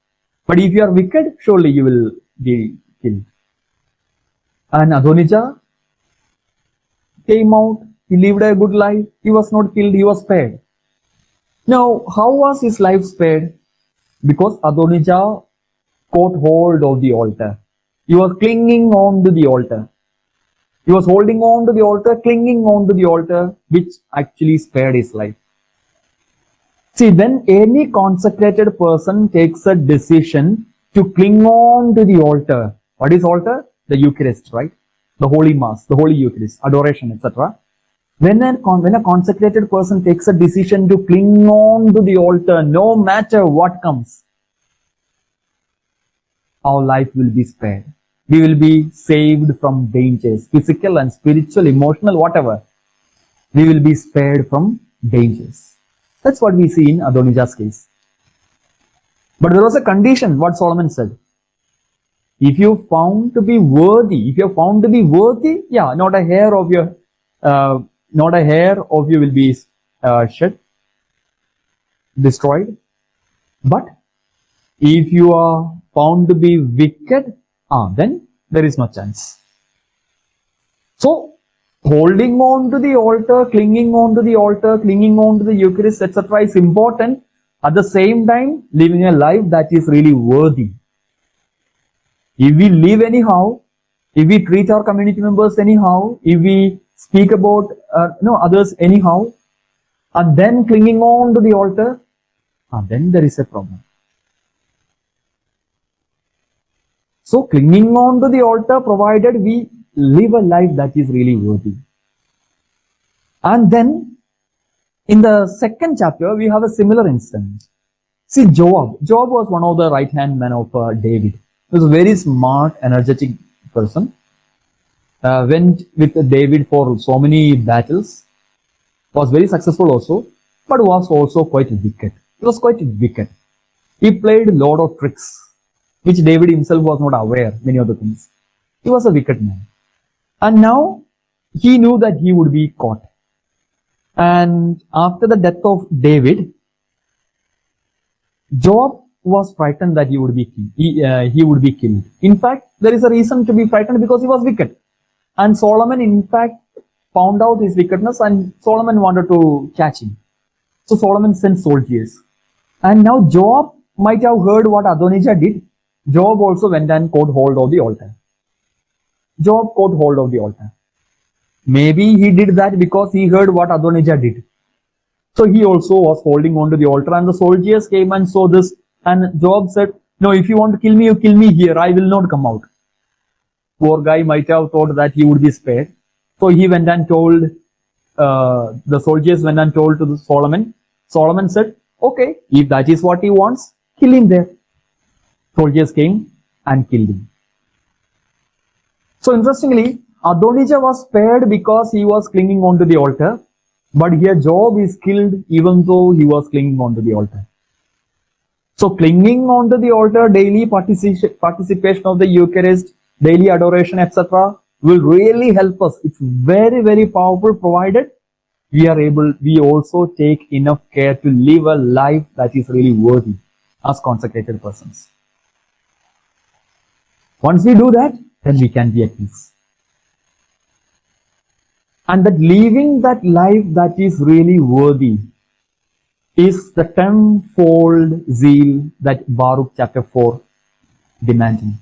But if you are wicked, surely you will be killed. And Adonijah came out. He lived a good life. He was not killed. He was spared. Now, how was his life spared? Because Adonijah caught hold of the altar. He was clinging on to the altar. He was holding on to the altar, clinging on to the altar, which actually spared his life. See, when any consecrated person takes a decision to cling on to the altar, what is altar? The Eucharist, right? The Holy Mass, the Holy Eucharist, adoration, etc. When a consecrated person takes a decision to cling on to the altar, no matter what comes, our life will be spared. We will be saved from dangers, physical and spiritual, emotional, whatever. We will be spared from dangers. That's what we see in Adonijah's case. But there was a condition, what Solomon said. If you found to be worthy, yeah, not a hair of you will be shed, destroyed. But if you are found to be wicked, then there is no chance. So, holding on to the altar, clinging on to the altar, clinging on to the Eucharist, etc. is important. At the same time, living a life that is really worthy. If we live anyhow, if we treat our community members anyhow, if we speak about others anyhow, and then clinging on to the altar, then there is a problem. So clinging on to the altar provided we live a life that is really worthy. And then in the second chapter, we have a similar instance. See, Joab. Joab was one of the right-hand men of David. He was a very smart, energetic person. Went with David for so many battles. Was very successful also, but was also quite wicked. He was quite wicked. He played a lot of tricks, which David himself was not aware, many of the things. He was a wicked man. And now, he knew that he would be caught. And after the death of David, Joab was frightened that he would be killed. In fact, there is a reason to be frightened because he was wicked. And Solomon, in fact, found out his wickedness and Solomon wanted to catch him. So Solomon sent soldiers. And now Joab might have heard what Adonijah did. Joab also went and caught hold of the altar. Joab caught hold of the altar. Maybe he did that because he heard what Adonijah did. So he also was holding on to the altar and the soldiers came and saw this. And Joab said, no, if you want to kill me, you kill me here. I will not come out. Poor guy might have thought that he would be spared. So he went and told, the soldiers went and told to Solomon. Solomon said, okay, if that is what he wants, kill him there. Soldiers came and killed him. So interestingly, Adonijah was spared because he was clinging on to the altar. But here Joab is killed even though he was clinging on to the altar. So clinging on to the altar, daily participation of the Eucharist, daily adoration, etc. will really help us. It's very, very powerful provided we also take enough care to live a life that is really worthy as consecrated persons. Once we do that, then we can be at peace. And that living that life that is really worthy is the tenfold zeal that Baruch chapter 4 demanding.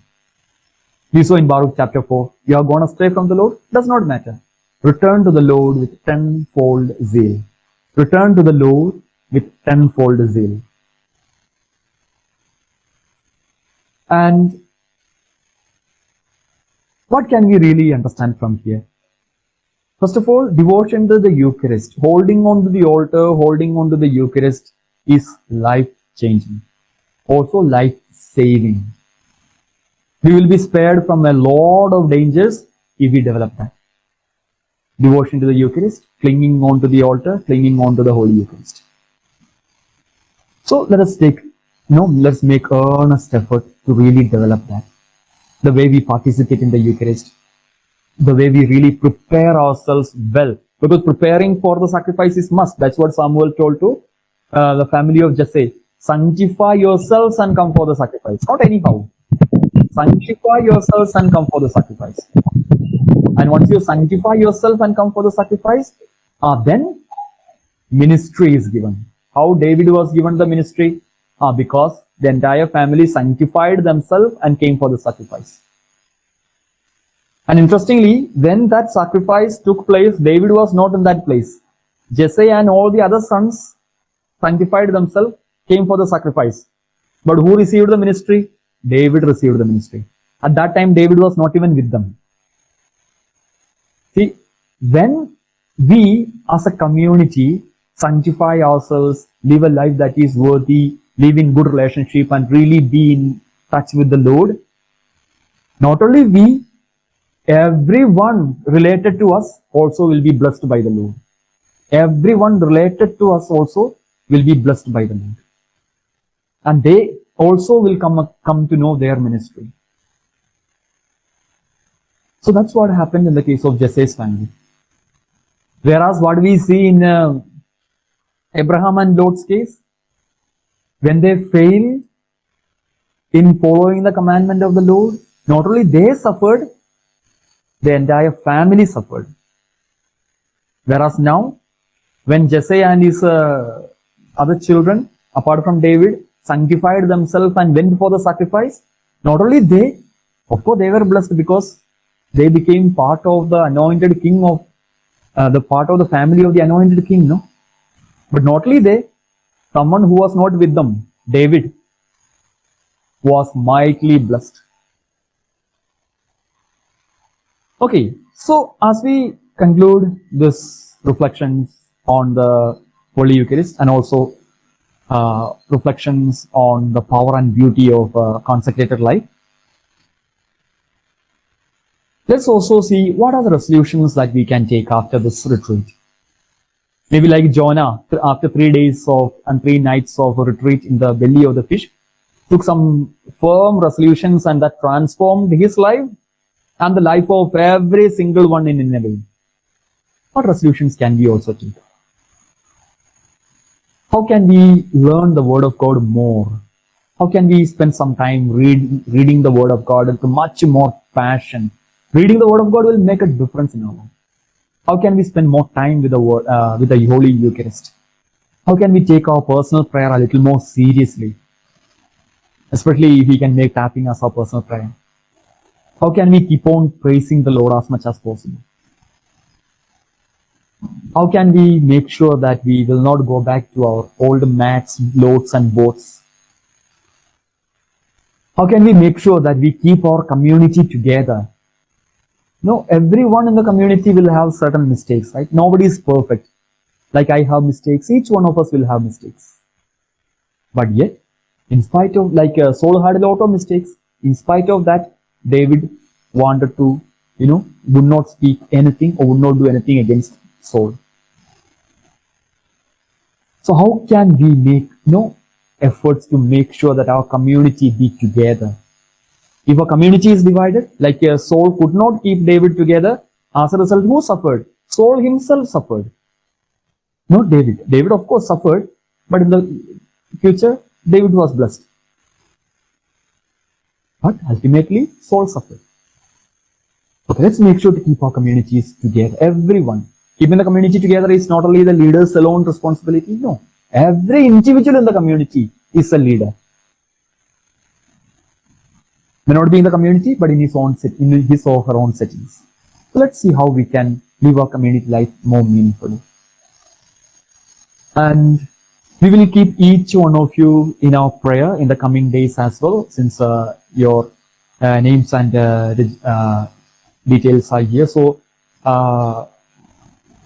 We saw in Baruch chapter 4, you are gone astray from the Lord, does not matter. Return to the Lord with tenfold zeal. Return to the Lord with tenfold zeal. And what can we really understand from here? First of all, devotion to the Eucharist, holding on to the altar, holding on to the Eucharist is life-changing. Also life-saving. We will be spared from a lot of dangers if we develop that. Devotion to the Eucharist, clinging on to the altar, clinging on to the Holy Eucharist. So let us let's make earnest effort to really develop that. The way we participate in the Eucharist, the way we really prepare ourselves well. Because preparing for the sacrifice is must. That's what Samuel told to the family of Jesse. Sanctify yourselves and come for the sacrifice. Not anyhow. Sanctify yourselves and come for the sacrifice. And once you sanctify yourself and come for the sacrifice, then ministry is given. How David was given the ministry? Because the entire family sanctified themselves and came for the sacrifice. And interestingly, when that sacrifice took place, David was not in that place. Jesse and all the other sons sanctified themselves, came for the sacrifice. But who received the ministry? David received the ministry. At that time, David was not even with them. See, when we as a community sanctify ourselves, live a life that is worthy, live in good relationship and really be in touch with the Lord, not only we, everyone related to us also will be blessed by the Lord. Everyone related to us also will be blessed by the Lord. And they also will come to know their ministry. So that's what happened in the case of Jesse's family. Whereas what we see in Abraham and Lot's case, when they failed in following the commandment of the Lord, not only they suffered, the entire family suffered. Whereas now, when Jesse and his other children, apart from David, sanctified themselves and went for the sacrifice, not only they, of course, they were blessed because they became part of the anointed king of the part of the family of the anointed king, no? But not only they, someone who was not with them, David, was mightily blessed. Okay, so as we conclude this reflections on the Holy Eucharist and also reflections on the power and beauty of consecrated life, let's also see what are the resolutions that we can take after this retreat. Maybe like Jonah, after 3 days of and 3 nights of a retreat in the belly of the fish, took some firm resolutions and that transformed his life and the life of every single one in Nineveh. What resolutions can we also take? How can we learn the Word of God more? How can we spend some time reading the Word of God with much more passion? Reading the Word of God will make a difference in our life. How can we spend more time with the Word, with the Holy Eucharist? How can we take our personal prayer a little more seriously? Especially if we can make tapping as our personal prayer. How can we keep on praising the Lord as much as possible? How can we make sure that we will not go back to our old mats, loads and boats? How can we make sure that we keep our community together? No, everyone in the community will have certain mistakes, right? Nobody is perfect. Like I have mistakes, each one of us will have mistakes. But yet, in spite of, like Saul had a lot of mistakes, in spite of that, David wanted to, would not speak anything or would not do anything against Saul. So how can we make efforts to make sure that our community be together? If a community is divided, like Saul could not keep David together, as a result, who suffered? Saul himself suffered. Not David. David, of course, suffered, but in the future, David was blessed. But ultimately, Saul suffered. Okay, let's make sure to keep our communities together. Everyone. Keeping the community together is not only the leader's alone responsibility. No. Every individual in the community is a leader. May not be in the community, but in his own in his or her own settings. So let's see how we can live our community life more meaningfully. And we will keep each one of you in our prayer in the coming days as well, since your names and details are here. So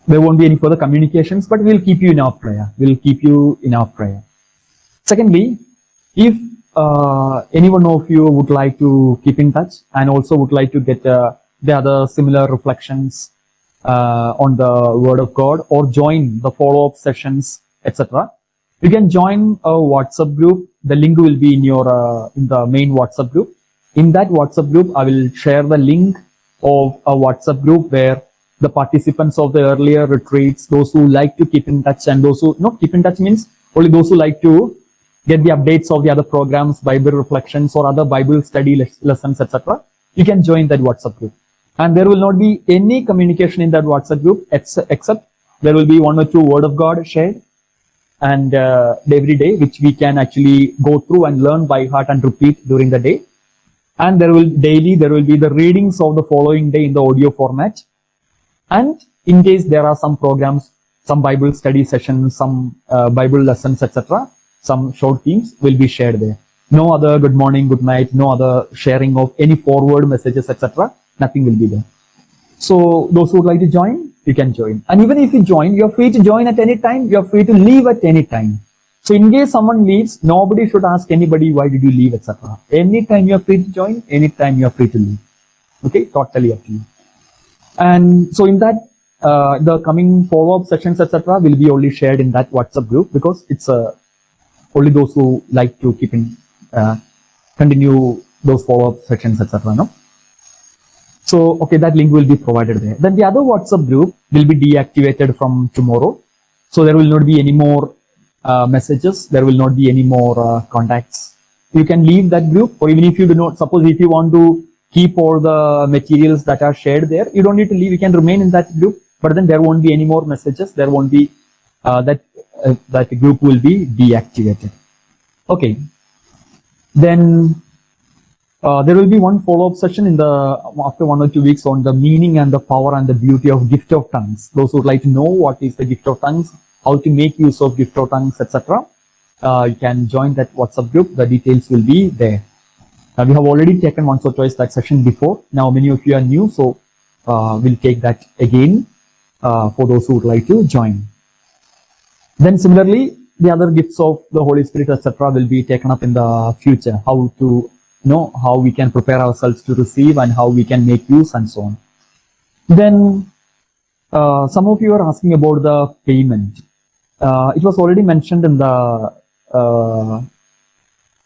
there won't be any further communications, but we'll keep you in our prayer. We'll keep you in our prayer. Secondly, if any one of you would like to keep in touch and also would like to get the other similar reflections on the Word of God or join the follow-up sessions, etc., you can join a WhatsApp group. The link will be in your in the main WhatsApp group. In that WhatsApp group, I will share the link of a WhatsApp group where the participants of the earlier retreats, those who like to keep in touch and those who not keep in touch means only those who like to get the updates of the other programs, Bible reflections or other Bible study lessons, etc. You can join that WhatsApp group. And there will not be any communication in that WhatsApp group except there will be 1 or 2 Word of God shared and every day, which we can actually go through and learn by heart and repeat during the day. And there will be the readings of the following day in the audio format. And in case there are some programs, some Bible study sessions, some Bible lessons, etc., some short themes will be shared there. No other good morning, good night, no other sharing of any forward messages, etc. Nothing will be there. So those who would like to join, you can join. And even if you join, you're free to join at any time. You're free to leave at any time. So in case someone leaves, nobody should ask anybody, why did you leave, etc. Anytime you're free to join, anytime you're free to leave. Okay, totally up to you. And so in that, the coming follow-up sessions, etc., will be only shared in that WhatsApp group because it's only those who like to keep in, continue those follow-up sessions, etc. No? So, okay, that link will be provided there. Then the other WhatsApp group will be deactivated from tomorrow. So there will not be any more messages. There will not be any more contacts. You can leave that group, or even if you do not, suppose if you want to keep all the materials that are shared there. You don't need to leave. You can remain in that group, but then there won't be any more messages. There won't be that group will be deactivated. Okay. Then there will be one follow-up session after 1 or 2 weeks on the meaning and the power and the beauty of gift of tongues. Those who would like to know what is the gift of tongues, how to make use of gift of tongues, etc. You can join that WhatsApp group. The details will be there. We have already taken once or twice that session before. Now many of you are new, so we'll take that again for those who would like to join. Then similarly, the other gifts of the Holy Spirit, etc. will be taken up in the future. How to know how we can prepare ourselves to receive and how we can make use and so on. Then some of you are asking about the payment. It was already mentioned in the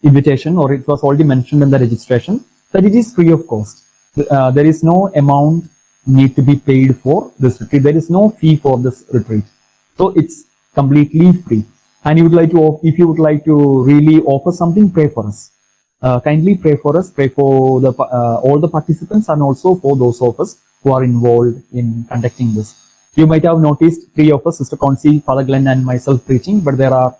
invitation, or it was already mentioned in the registration, that it is free of cost. There is no amount need to be paid for this retreat. There is no fee for this retreat. So it's completely free. And you would like to, if you would like to really offer something, pray for us. Kindly pray for us, pray for the all the participants and also for those of us who are involved in conducting this. You might have noticed 3 of us, Sister Concy, Father Glenn and myself preaching, but there are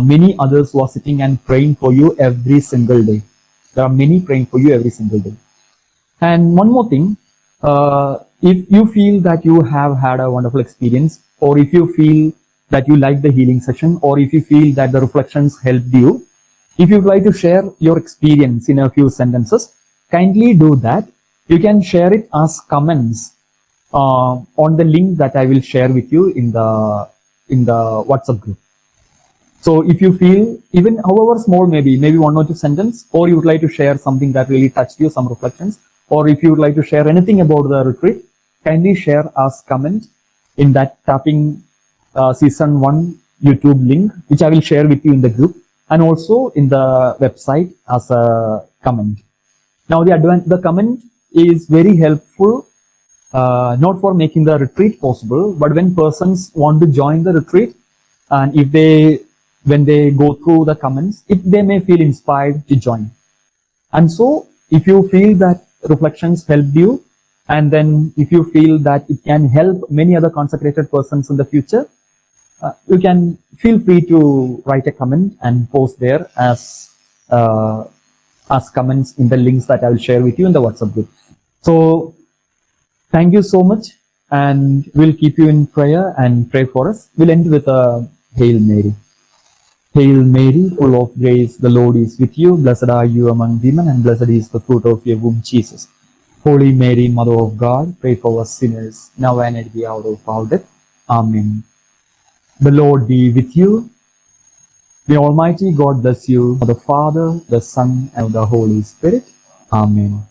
many others who are sitting and praying for you every single day. There are many praying for you every single day. And one more thing, if you feel that you have had a wonderful experience, or if you feel that you like the healing session, or if you feel that the reflections helped you, if you'd like to share your experience in a few sentences, kindly do that. You can share it as comments on the link that I will share with you in the WhatsApp group. So if you feel, even however small, maybe 1 or 2 sentences, or you would like to share something that really touched you, some reflections, or if you would like to share anything about the retreat, kindly share as comment in that Tapping Season 1 YouTube link, which I will share with you in the group, and also in the website as a comment. Now the comment is very helpful, not for making the retreat possible, but when persons want to join the retreat, and when they go through the comments, they may feel inspired to join. And so if you feel that reflections helped you, and then if you feel that it can help many other consecrated persons in the future, you can feel free to write a comment and post there as comments in the links that I will share with you in the WhatsApp group. So thank you so much, and we'll keep you in prayer and pray for us. We'll end with a Hail Mary. Hail Mary, full of grace, the Lord is with you. Blessed are you among women, and blessed is the fruit of your womb, Jesus. Holy Mary, Mother of God, pray for us sinners, now and at the hour of our death. Amen. The Lord be with you. May Almighty God bless you, the Father, the Son, and the Holy Spirit. Amen.